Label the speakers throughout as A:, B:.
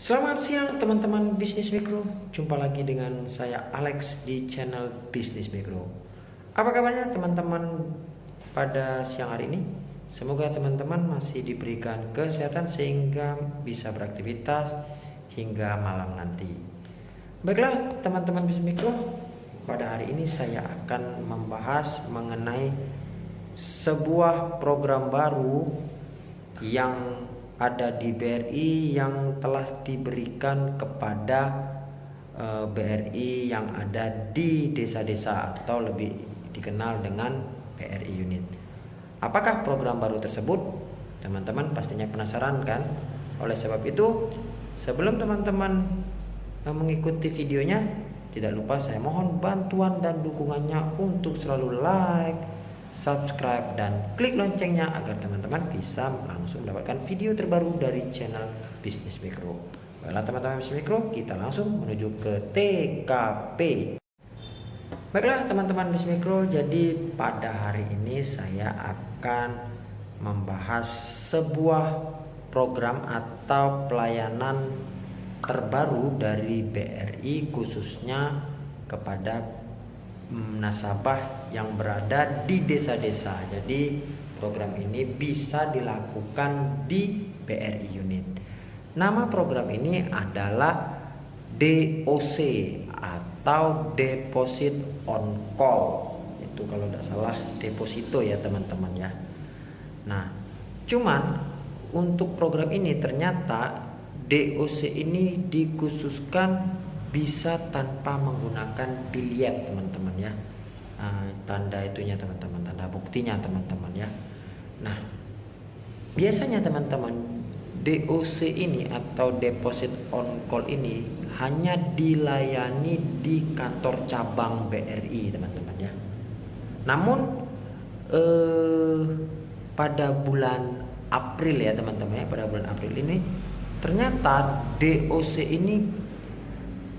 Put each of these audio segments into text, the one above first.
A: Selamat siang teman-teman bisnis mikro. Jumpa lagi dengan saya Alex di channel Bisnis Mikro. Apa kabarnya teman-teman pada siang hari ini? Semoga teman-teman masih diberikan kesehatan sehingga bisa beraktivitas hingga malam nanti. Baiklah teman-teman bisnis mikro, pada hari ini saya akan membahas mengenai sebuah program baru yang ada di BRI yang telah diberikan kepada BRI yang ada di desa-desa atau lebih dikenal dengan BRI unit. Apakah program baru tersebut? Teman-teman pastinya penasaran kan? Oleh sebab itu, sebelum teman-teman mengikuti videonya, tidak lupa saya mohon bantuan dan dukungannya untuk selalu like, subscribe, dan klik loncengnya agar teman-teman bisa langsung mendapatkan video terbaru dari channel Bisnis Mikro. Baiklah teman-teman Bisnis Mikro, kita langsung menuju ke TKP. Baiklah teman-teman Bisnis Mikro, jadi pada hari ini saya akan membahas sebuah program atau pelayanan terbaru dari BRI khususnya kepada nasabah yang berada di desa-desa. Jadi program ini bisa dilakukan di BRI unit. Nama program ini adalah DOC atau Deposit on Call. Itu kalau tidak salah deposito ya teman-teman ya. Nah, cuman untuk program ini ternyata DOC ini dikhususkan bisa tanpa menggunakan bilet teman-teman ya. Tanda itunya teman-teman, tanda buktinya teman-teman ya. Nah, biasanya teman-teman DOC ini atau Deposit on Call ini hanya dilayani di kantor cabang BRI teman-teman ya. Namun pada bulan April ya teman-teman ya, pada bulan April ini ternyata DOC ini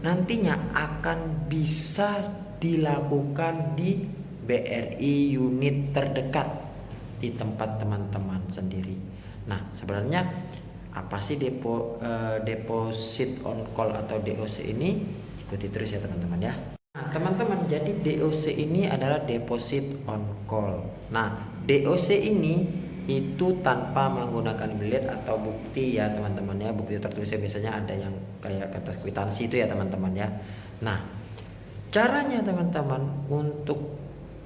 A: nantinya akan bisa dilakukan di BRI unit terdekat di tempat teman-teman sendiri. Nah, sebenarnya apa sih deposit on call atau DOC ini? Ikuti terus ya teman-teman ya. Nah, teman-teman, jadi DOC ini adalah deposit on call. Nah, DOC ini itu tanpa menggunakan bilet atau bukti ya teman-teman ya. Bukti tertulisnya biasanya ada yang kayak kertas kwitansi itu ya teman-teman ya. Nah, caranya teman-teman untuk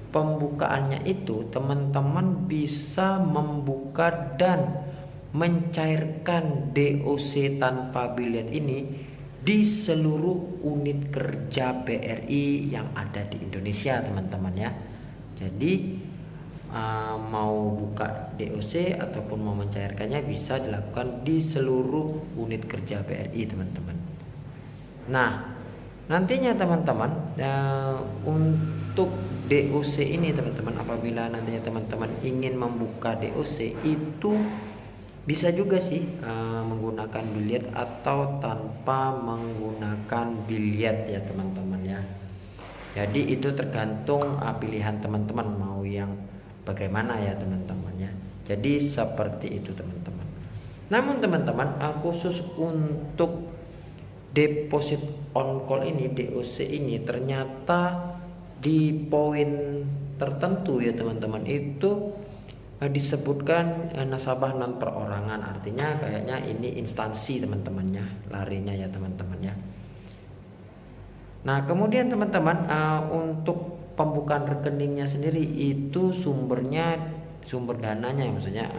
A: pembukaannya itu teman-teman bisa membuka dan mencairkan DOC tanpa bilet ini di seluruh unit kerja BRI yang ada di Indonesia teman-teman ya. Jadi mau buka DOC ataupun mau mencairkannya bisa dilakukan di seluruh unit kerja BRI teman-teman. Nah, nantinya teman-teman untuk DOC ini teman-teman, apabila nantinya teman-teman ingin membuka DOC itu bisa juga sih menggunakan bilet atau tanpa menggunakan bilet ya teman-teman ya. Jadi itu tergantung pilihan teman-teman mau yang bagaimana ya teman-teman ya. Jadi seperti itu teman-teman. Namun teman-teman, khusus untuk deposit on call ini DOC ini ternyata di poin tertentu ya teman-teman itu disebutkan nasabah non perorangan, artinya kayaknya ini instansi teman-temannya larinya ya teman-teman ya. Nah, kemudian teman-teman untuk pembukaan rekeningnya sendiri itu sumber dananya maksudnya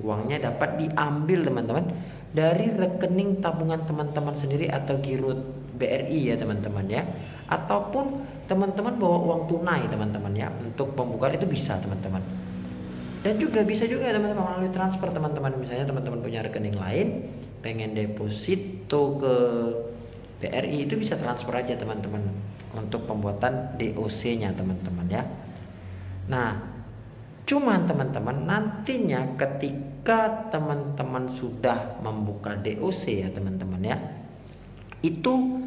A: uangnya dapat diambil teman-teman dari rekening tabungan teman-teman sendiri atau giro BRI ya teman-teman ya, ataupun teman-teman bawa uang tunai teman-teman ya. Untuk pembukaan itu bisa teman-teman, dan juga bisa juga teman-teman melalui transfer teman-teman. Misalnya teman-teman punya rekening lain pengen deposito ke BRI, itu bisa transfer aja teman-teman untuk pembuatan DOC-nya teman-teman ya. Nah, cuman teman-teman nantinya ketika teman-teman sudah membuka DOC ya teman-teman ya, itu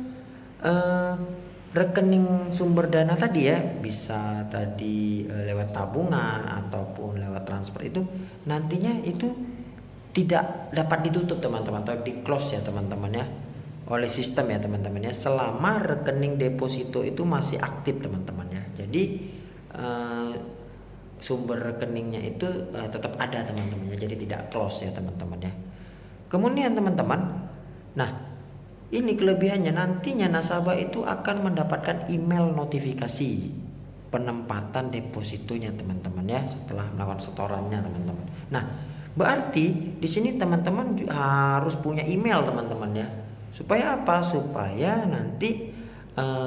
A: rekening sumber dana tadi ya, bisa tadi lewat tabungan ataupun lewat transfer, itu nantinya itu tidak dapat ditutup teman-teman, atau di close ya teman-teman ya, oleh sistem ya teman-teman ya, selama rekening deposito itu masih aktif teman-teman ya. Jadi sumber rekeningnya itu tetap ada teman-teman ya, jadi tidak close ya teman-teman ya. Kemudian teman-teman, nah ini kelebihannya, nantinya nasabah itu akan mendapatkan email notifikasi penempatan depositonya teman-teman ya, setelah melakukan setorannya teman-teman. Nah berarti di sini teman-teman harus punya email teman-teman ya. Supaya apa? Supaya nanti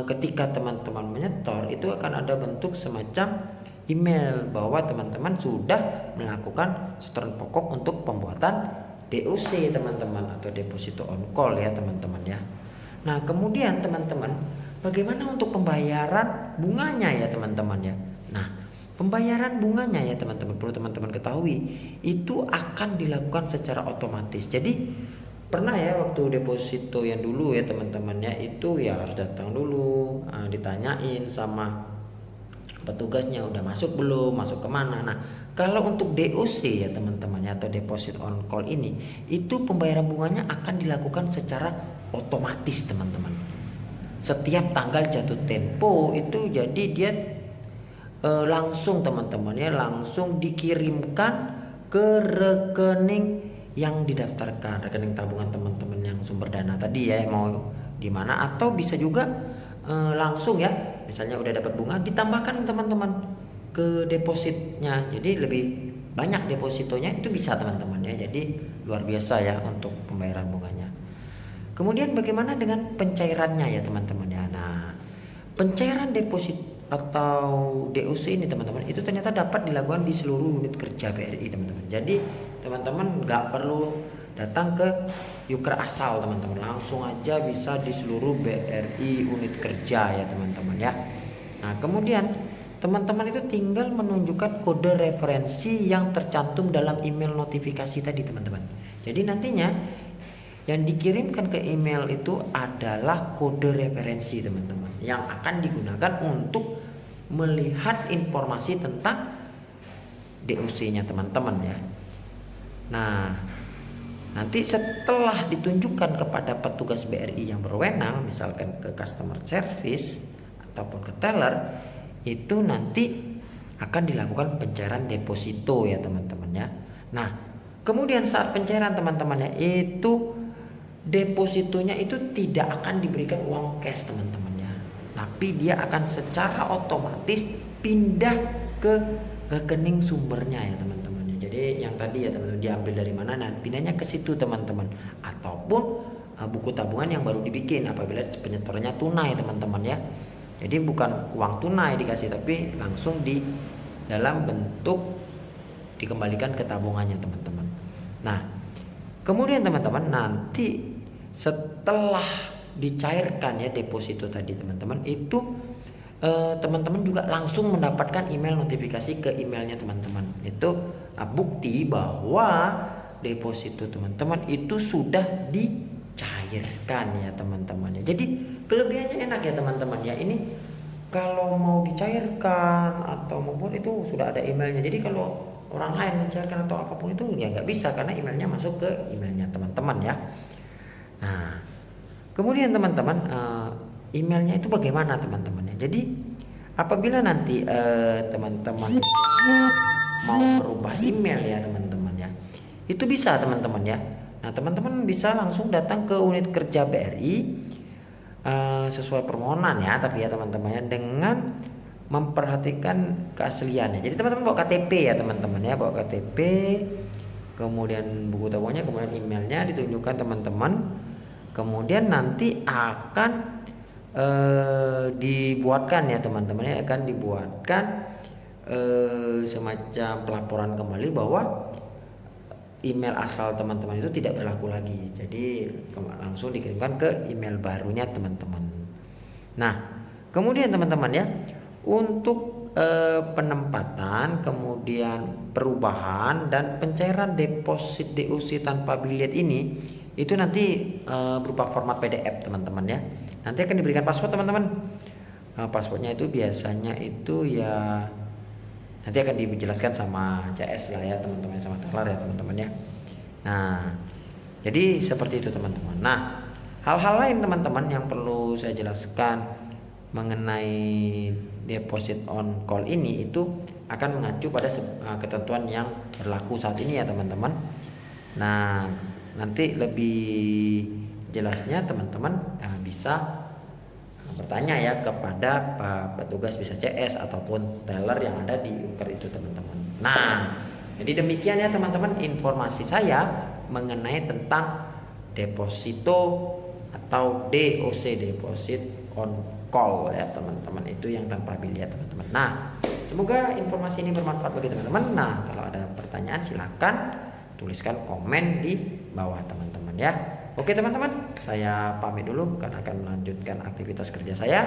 A: ketika teman-teman menyetor itu akan ada bentuk semacam email bahwa teman-teman sudah melakukan setoran pokok untuk pembuatan DOC teman-teman, atau deposito on call ya teman-teman ya. Nah kemudian teman-teman, bagaimana untuk pembayaran bunganya ya teman-teman ya. Nah pembayaran bunganya ya teman-teman, perlu teman-teman ketahui itu akan dilakukan secara otomatis. Jadi pernah ya waktu deposito yang dulu ya teman-teman ya, itu ya harus datang dulu, ditanyain sama petugasnya udah masuk belum, masuk kemana. Nah kalau untuk DOC ya teman-teman ya, atau deposit on call ini, itu pembayaran bunganya akan dilakukan secara otomatis teman-teman. Setiap tanggal jatuh tempo itu, jadi dia langsung teman-teman ya, langsung dikirimkan ke rekening yang didaftarkan, rekening tabungan teman-teman yang sumber dana tadi ya, mau di mana, atau bisa juga langsung ya, misalnya udah dapat bunga ditambahkan teman-teman ke depositnya, jadi lebih banyak depositonya, itu bisa teman-teman ya. Jadi luar biasa ya untuk pembayaran bunganya. Kemudian bagaimana dengan pencairannya ya teman-teman ya. Nah pencairan deposit atau DOC ini teman-teman, itu ternyata dapat dilakukan di seluruh unit kerja BRI teman-teman. Jadi teman-teman nggak perlu datang ke yuker asal teman-teman, langsung aja bisa di seluruh BRI unit kerja ya teman-teman ya. Nah kemudian teman-teman itu tinggal menunjukkan kode referensi yang tercantum dalam email notifikasi tadi teman-teman. Jadi nantinya yang dikirimkan ke email itu adalah kode referensi teman-teman, yang akan digunakan untuk melihat informasi tentang DOC-nya teman-teman ya. Nah nanti setelah ditunjukkan kepada petugas BRI yang berwenang, misalkan ke customer service ataupun ke teller, itu nanti akan dilakukan pencairan deposito ya teman-teman ya. Nah kemudian saat pencairan teman-teman ya, itu depositonya itu tidak akan diberikan uang cash teman-teman ya, tapi dia akan secara otomatis pindah ke rekening sumbernya ya teman-teman. Jadi yang tadi ya teman-teman diambil dari mana, nah pindahnya ke situ teman-teman, ataupun buku tabungan yang baru dibikin apabila penyetorannya tunai teman-teman ya. Jadi bukan uang tunai dikasih, tapi langsung di dalam bentuk dikembalikan ke tabungannya teman-teman. Nah kemudian teman-teman, nanti setelah dicairkan ya deposito tadi teman-teman, itu teman-teman juga langsung mendapatkan email notifikasi ke emailnya teman-teman. Itu bukti bahwa deposito teman-teman itu sudah dicairkan ya teman-teman ya. Jadi kelebihannya enak ya teman-teman ya. Ini kalau mau dicairkan atau maupun itu sudah ada emailnya. Jadi kalau orang lain mencairkan atau apapun itu ya nggak bisa, karena emailnya masuk ke emailnya teman-teman ya. Nah kemudian teman-teman, emailnya itu bagaimana teman-teman ya. Jadi apabila nanti teman-teman mau merubah email ya teman-teman ya, itu bisa teman-teman ya. Nah teman-teman bisa langsung datang ke unit kerja BRI sesuai permohonan ya, tapi ya teman-teman ya, dengan memperhatikan keasliannya. Jadi teman-teman bawa KTP ya teman-teman ya, bawa KTP, kemudian buku tabungannya, kemudian emailnya ditunjukkan teman-teman. Kemudian nanti akan dibuatkan ya teman-teman ya, akan dibuatkan semacam pelaporan kembali bahwa email asal teman-teman itu tidak berlaku lagi. Jadi langsung dikirimkan ke email barunya teman-teman. Nah kemudian teman-teman ya, untuk penempatan, kemudian perubahan dan pencairan deposit DOC tanpa bilet ini, itu nanti berupa format PDF teman-teman ya. Nanti akan diberikan password teman-teman. Passwordnya itu biasanya itu ya nanti akan dijelaskan sama CS lah ya teman-teman, sama teller ya teman-teman ya. Nah, jadi seperti itu teman-teman. Nah, hal-hal lain teman-teman yang perlu saya jelaskan mengenai deposit on call ini itu akan mengacu pada ketentuan yang berlaku saat ini ya teman-teman. Nah, nanti lebih jelasnya teman-teman bisa bertanya ya kepada petugas Visa CS ataupun teller yang ada di Uker itu teman-teman. Nah, jadi demikian ya teman-teman informasi saya mengenai tentang deposito atau DOC, deposit on call ya teman-teman, itu yang tanpa bill ya teman-teman. Nah, semoga informasi ini bermanfaat bagi teman-teman. Nah, kalau ada pertanyaan silakan tuliskan komen di bawah teman-teman ya. Oke teman-teman, saya pamit dulu karena akan melanjutkan aktivitas kerja saya.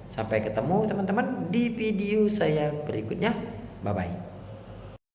A: Sampai ketemu teman-teman di video saya berikutnya. Bye bye.